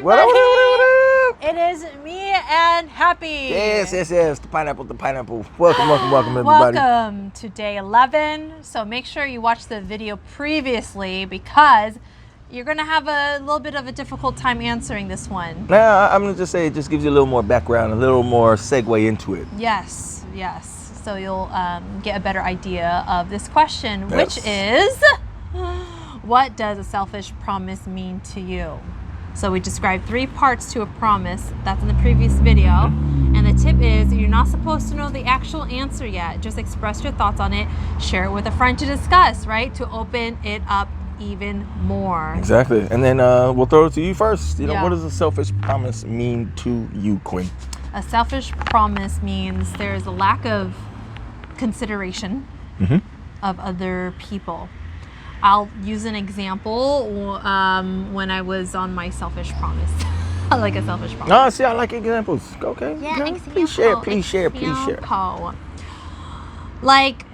everybody. What up, what up, what up, what up? It is me and Happy. Yes. The pineapple. Welcome, everybody. Welcome to day 11. So make sure you watch the video previously because you're going to have a little bit of a difficult time answering this one. Now, I'm going to just say it just gives you a little more background, a little more segue into it. Yes. So you'll get a better idea of this question, Yes. which is, what does a selfish promise mean to you? So we described 3 parts to a promise. That's in the previous video. And the tip is you're not supposed to know the actual answer yet. Just express your thoughts on it. Share it with a friend to discuss, right? To open it up even more. Exactly. And then we'll throw it to you first. Yeah. What does a selfish promise mean to you, Quinn? A selfish promise means there's a lack of consideration of other people. I'll use an example when I was on my selfish promise. Like a selfish promise. No, see, I like examples. Okay. Yeah, okay. example. Please share. Like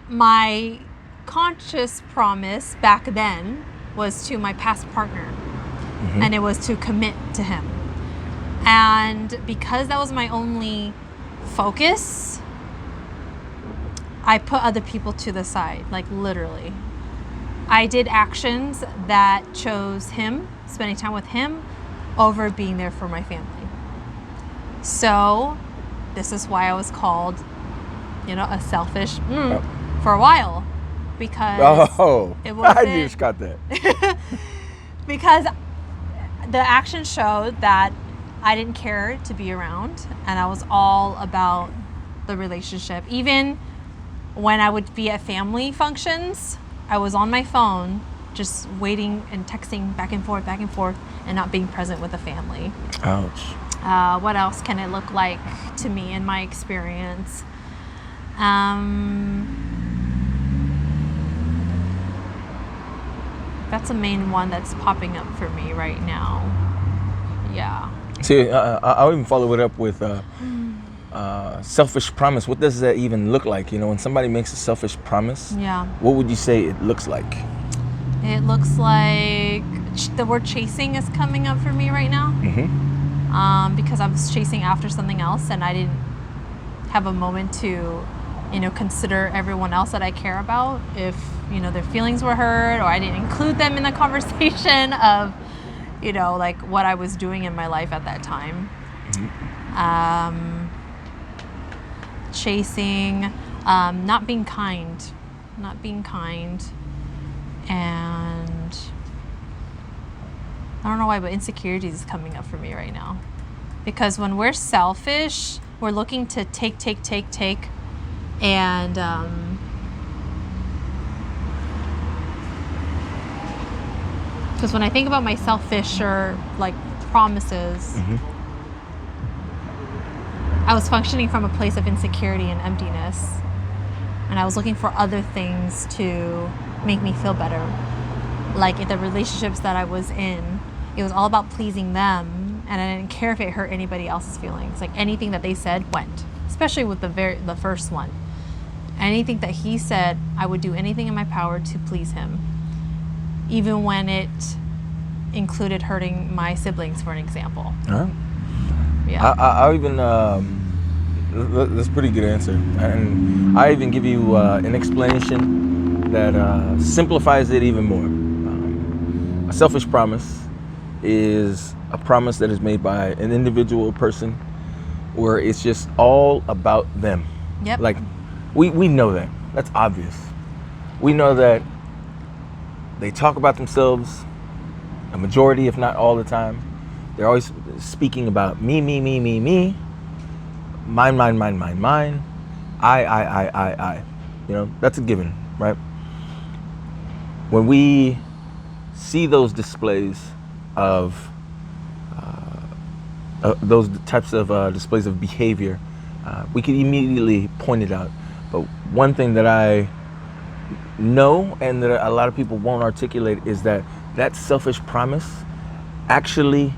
my conscious promise back then was to my past partner, and it was to commit to him. And because that was my only focus, I put other people to the side, like literally. I did actions that chose him, spending time with him, over being there for my family. So this is why I was called, a selfish for a while, because it wasn't, I just got that. Because the action showed that I didn't care to be around, and I was all about the relationship. Even when I would be at family functions, I was on my phone just waiting and texting back and forth, and not being present with the family. Ouch. What else can it look like to me in my experience? That's a main one that's popping up for me right now. Yeah. See, I'll even follow it up with selfish promise. What does that even look like? When somebody makes a selfish promise, what would you say it looks like? It looks like the word chasing is coming up for me right now. Because I was chasing after something else, and I didn't have a moment to, consider everyone else that I care about. If, their feelings were hurt, or I didn't include them in the conversation of, like what I was doing in my life at that time. Chasing, not being kind, and I don't know why, but insecurities is coming up for me right now. Because when we're selfish, we're looking to take, and because when I think about my selfish or like promises, I was functioning from a place of insecurity and emptiness, and I was looking for other things to make me feel better. Like in the relationships that I was in, it was all about pleasing them, and I didn't care if it hurt anybody else's feelings. Like anything that they said went, especially with the first one. Anything that he said, I would do anything in my power to please him, even when it included hurting my siblings, for an example. All right. Yeah. I'll even, that's a pretty good answer. And I even give you an explanation that simplifies it even more. A selfish promise is a promise that is made by an individual person where it's just all about them. Yep. Like, we know that. That's obvious. We know that they talk about themselves a majority, if not all the time. They're always speaking about me, mine, I. That's a given, right? When we see those displays of those types of displays of behavior, we can immediately point it out. But one thing that I know and that a lot of people won't articulate is that selfish promise actually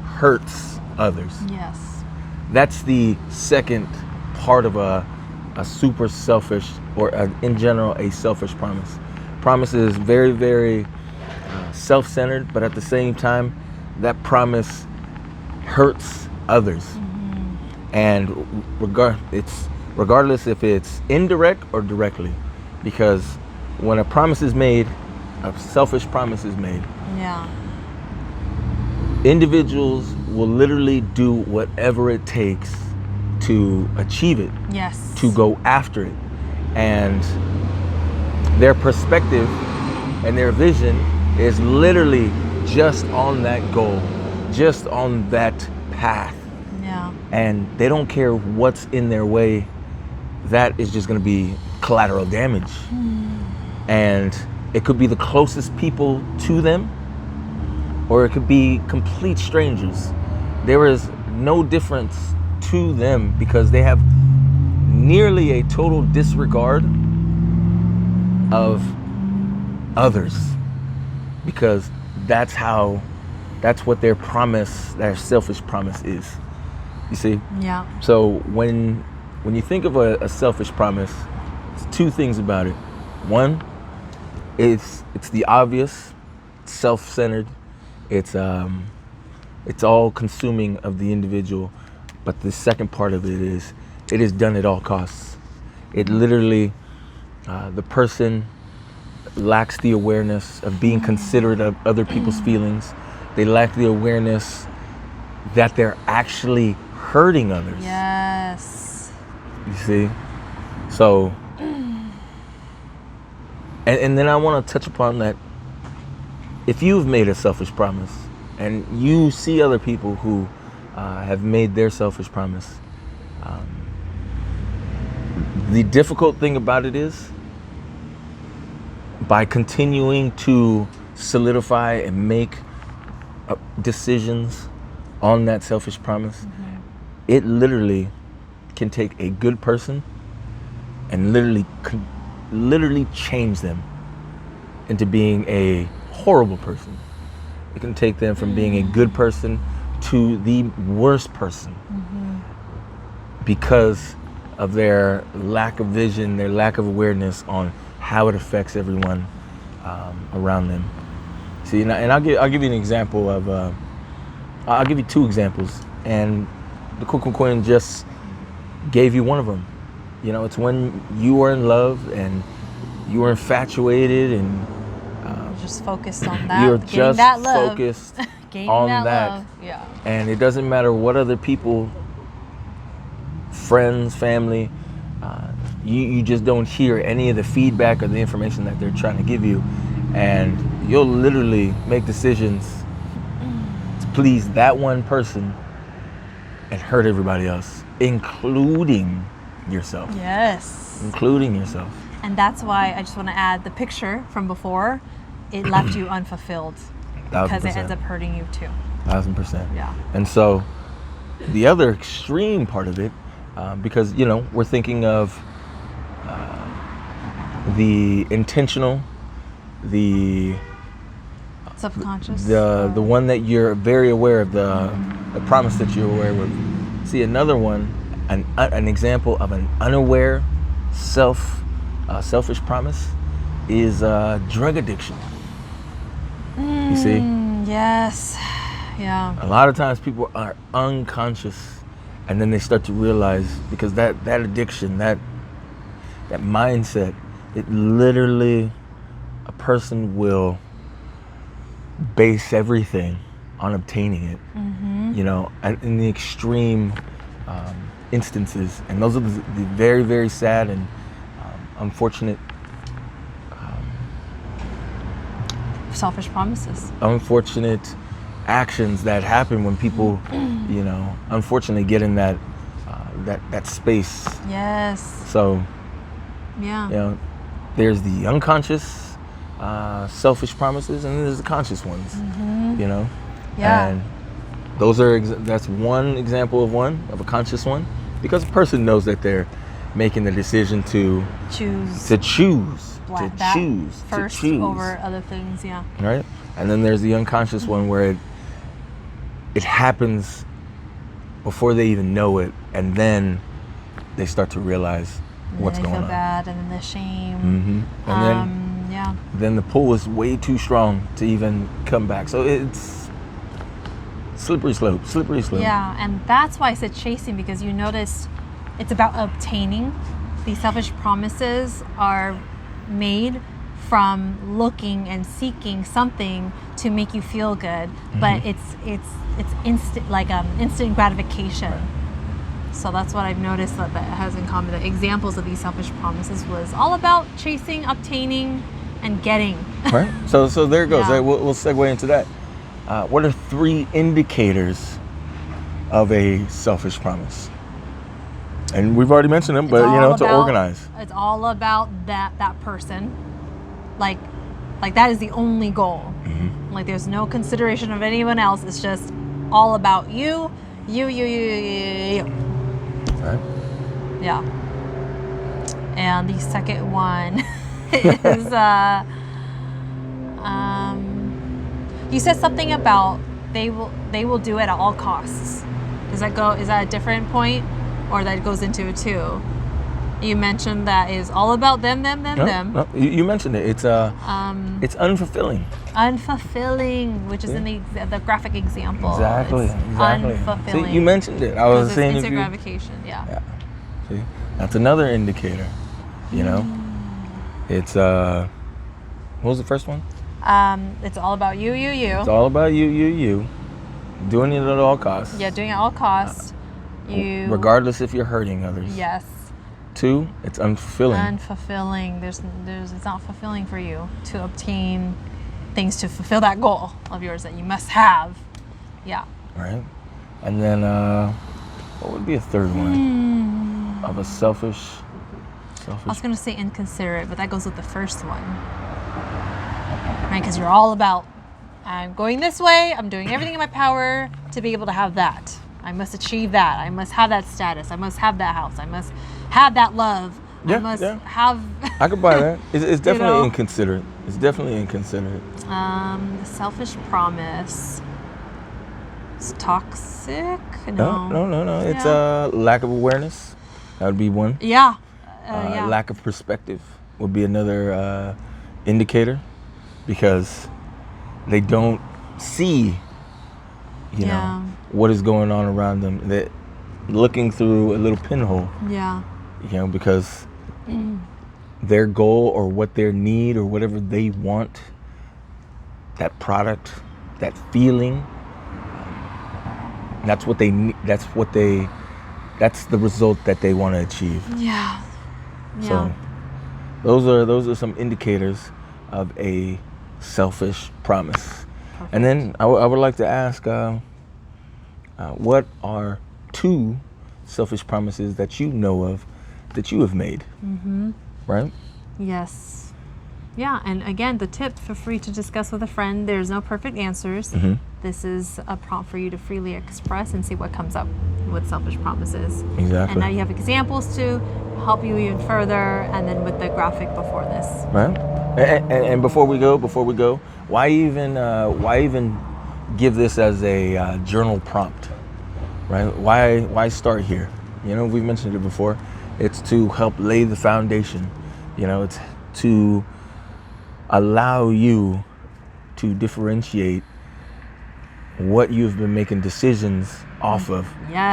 hurts others. Yes. That's the second part of a super selfish, or in general, a selfish promise. Promise is very, very self-centered, but at the same time, that promise hurts others. And regardless if it's indirect or directly, because when a promise is made, a selfish promise is made, Yeah. individuals will literally do whatever it takes to achieve it, Yes. to go after it. And their perspective and their vision is literally just on that goal, just on that path. Yeah. And they don't care what's in their way. That is just going to be collateral damage. And it could be the closest people to them, or it could be complete strangers. There is no difference to them because they have nearly a total disregard of others, because that's what their promise, their selfish promise is. You see? Yeah. So when you think of a selfish promise, there's two things about it. One, it's the obvious, self-centered. It's all consuming of the individual. But the second part of it is done at all costs. It literally, the person lacks the awareness of being considerate of other people's feelings. They lack the awareness that they're actually hurting others. Yes. You see? So, and then I want to touch upon that. If you've made a selfish promise and you see other people who have made their selfish promise, the difficult thing about it is, by continuing to solidify and make decisions on that selfish promise, it literally can take a good person and literally change them into being a horrible person. It can take them from being a good person to the worst person because of their lack of vision, their lack of awareness on how it affects everyone around them. See, and I'll give you an example of. I'll give you two examples, and the Cook Queen just gave you one of them. You know, it's when you were in love and you were infatuated and Just focused on that. you're Getting just that love. focused Gaining on that that. love. Yeah. And it doesn't matter what other people, friends, family, you just don't hear any of the feedback or the information that they're trying to give you. And you'll literally make decisions to please that one person and hurt everybody else, including yourself. Yes. Including yourself. And that's why I just want to add the picture from before. It left you unfulfilled because it 1000%. ends up hurting you too. 1000%. Yeah. And so the other extreme part of it, because, you know, we're thinking of the intentional, the Subconscious. the one that you're very aware of, the promise that you're aware of. See, another one, an example of an unaware selfish promise is drug addiction. You see? Yes. Yeah. A lot of times people are unconscious, and then they start to realize, because that addiction, that mindset, it literally, a person will base everything on obtaining it. You know, in the extreme instances, and those are the very, very sad and unfortunate Selfish promises. unfortunate actions that happen when people, you know, unfortunately get in that space. Yes. So, Yeah. you know, there's the unconscious selfish promises, and then there's the conscious ones. You know, Yeah. and those are that's one example of a conscious one, because a person knows that they're making the decision to Choose choose first choose. over other things. Yeah. Right? And then there's the unconscious one where it happens before they even know it, and then they start to realize And what's then they going feel on. bad, and then the shame. And Yeah. then the pull is way too strong to even come back. So slippery slope, slippery slope. Yeah, and that's why I said chasing, because you notice it's about obtaining. These selfish promises are made from looking and seeking something to make you feel good, but it's instant, like instant gratification. So that's what I've noticed that has in common. The examples of these selfish promises was all about chasing, obtaining, and getting. Right. So there it goes. Yeah. Right? We'll segue into that. What are 3 indicators of a selfish promise? And we've already mentioned them, but to organize. It's all about that person. Like that is the only goal. Like there's no consideration of anyone else. It's just all about you. Right. Yeah. And the second one is you said something about they will do it at all costs. Is that a different point, or that goes into it too? You mentioned that is all about them. No, you mentioned it. It's unfulfilling. Unfulfilling, which is in the graphic example. Exactly. It's unfulfilling. See, you mentioned it. I was saying instant gratification. Yeah. See, that's another indicator. It's what was the first one? It's all about you. It's all about you. Doing it at all costs. Yeah, doing it at all costs. Regardless if you're hurting others. Yes. 2, it's unfulfilling. Unfulfilling. It's not fulfilling for you to obtain things to fulfill that goal of yours that you must have. Yeah. Right. And then what would be a third one of a selfish? I was going to say inconsiderate, but that goes with the first one. Right? Because you're all about, I'm going this way, I'm doing everything in my power to be able to have that. I must achieve that. I must have that status. I must have that house. I must have that love. I must have... I could buy that. It's definitely inconsiderate. It's definitely inconsiderate. The selfish promise. It's toxic? No. No. It's lack of awareness. That would be one. Yeah. Lack of perspective would be another indicator, because they don't see, what is going on around them. They're looking through a little pinhole. Yeah. Because their goal or what their need or whatever they want, that product, that feeling, that's what they need. That's the result that they want to achieve. Yeah. So those are some indicators of a selfish promise. Perfect. And then I would like to ask, what are 2 selfish promises that you know of that you have made? Right? Yes. Yeah, and again, the tip, feel free to discuss with a friend. There's no perfect answers. This is a prompt for you to freely express and see what comes up with selfish promises. Exactly. And now you have examples to help you even further, and then with the graphic before this. Right. And before we go, why even give this as a journal prompt? Right? Why start here? We've mentioned it before. It's to help lay the foundation. It's to allow you to differentiate what you've been making decisions off of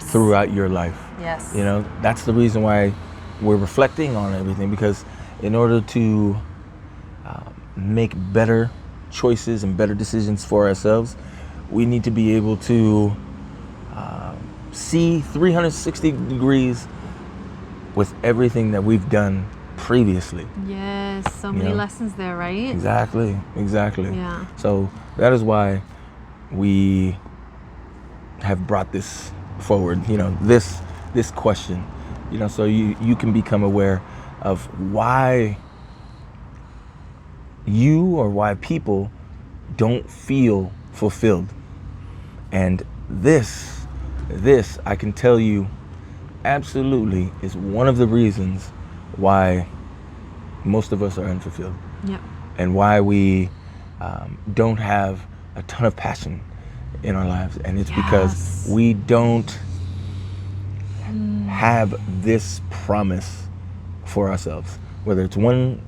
throughout your life. Yes. That's the reason why we're reflecting on everything, because in order to make better choices and better decisions for ourselves, we need to be able to see 360 degrees with everything that we've done previously. Yes, so many lessons there, right? Exactly. Yeah. So that is why we have brought this forward, this question, so you can become aware of why you or why people don't feel fulfilled. And this I can tell you absolutely is one of the reasons why most of us are unfulfilled. Yep. And why we don't have a ton of passion in our lives. And it's because we don't have this promise for ourselves. Whether it's one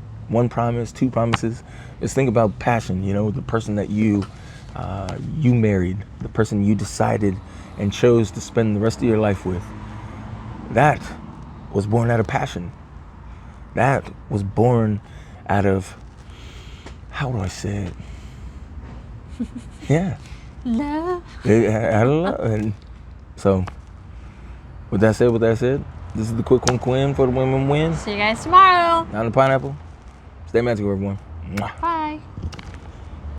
promise, 2 promises. Just think about passion, the person that you you married, the person you decided and chose to spend the rest of your life with, that was born out of passion. That was born out of, how do I say it? Yeah. Love. Out of love. And so, with that said, this is the quick one Quinn for the women win. See you guys tomorrow. Down the pineapple. Stay magical, everyone. Mwah. Bye.